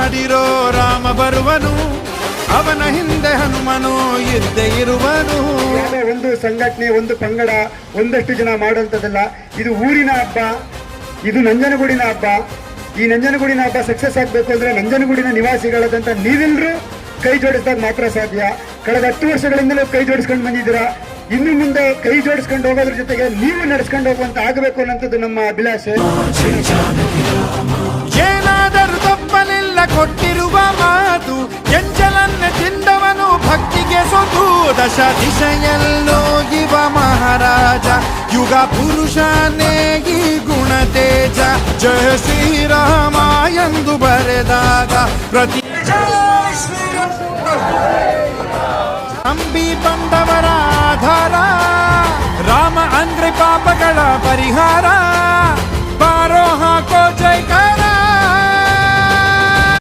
ಮಾಡಿರೋ ರಾಮ ಬರುವನು, ಅವನ ಹಿಂದೆ ಹನುಮನು ಇದ್ದೇ ಇರುವನು. ಒಂದು ಸಂಘಟನೆ, ಒಂದು ಪಂಗಡ, ಒಂದಷ್ಟು ಜನ ಮಾಡುವಂಥದ್ದಲ್ಲ. ಇದು ಊರಿನ ಹಬ್ಬ, ಇದು ನಂಜನಗೂಡಿನ ಹಬ್ಬ. ಈ ನಂಜನಗೂಡಿನ ಹಬ್ಬ ಸಕ್ಸಸ್ ಆಗಬೇಕು ಅಂದ್ರೆ ನಂಜನಗೂಡಿನ ನಿವಾಸಿಗಳಾದಂಥ ನೀವೆಲ್ಲರೂ ಕೈ ಜೋಡಿಸಿದಾಗ ಮಾತ್ರ ಸಾಧ್ಯ. ಕಳೆದ 10 ವರ್ಷಗಳಿಂದಲೂ ಕೈ ಜೋಡಿಸ್ಕೊಂಡು ಬಂದಿದ್ದೀರಾ. ಇನ್ನು ಮುಂದೆ ಕೈ ಜೋಡಿಸ್ಕೊಂಡು ಹೋಗೋದ್ರ ಜೊತೆಗೆ ನೀವು ನಡೆಸ್ಕೊಂಡು ಹೋಗುವಂತ ಆಗಬೇಕು ಅನ್ನೋಂಥದ್ದು ನಮ್ಮ ಅಭಿಲಾಷೆ. ಏನಾದರೂ ತಪ್ಪಲಿಲ್ಲ ಕೊಟ್ಟಿರುವ ಮಾತು, ಎಂಜಲನ್ನ ತಿಂದವನು ಭಕ್ತಿಗೆ ಸೊತು. ದಶ ದಿಶೆಯಲ್ಲೋ ಇವ ಮಹಾರಾಜ, ಯುಗ ಪುರುಷನೇ ಈ ಗುಣ ತೇಜ. ಜಯ ಶ್ರೀರಾಮ ಎಂದು ಬರೆದಾಗ ಪ್ರತಿ ನಂಬಿ ಬಂದವರ ಆಧಾರ, ರಾಮ ಅಂದ್ರೆ ಪಾಪಗಳ ಪರಿಹಾರ. ಬಾರೋ ಹಾಕೋ ಜೈಕಾರ.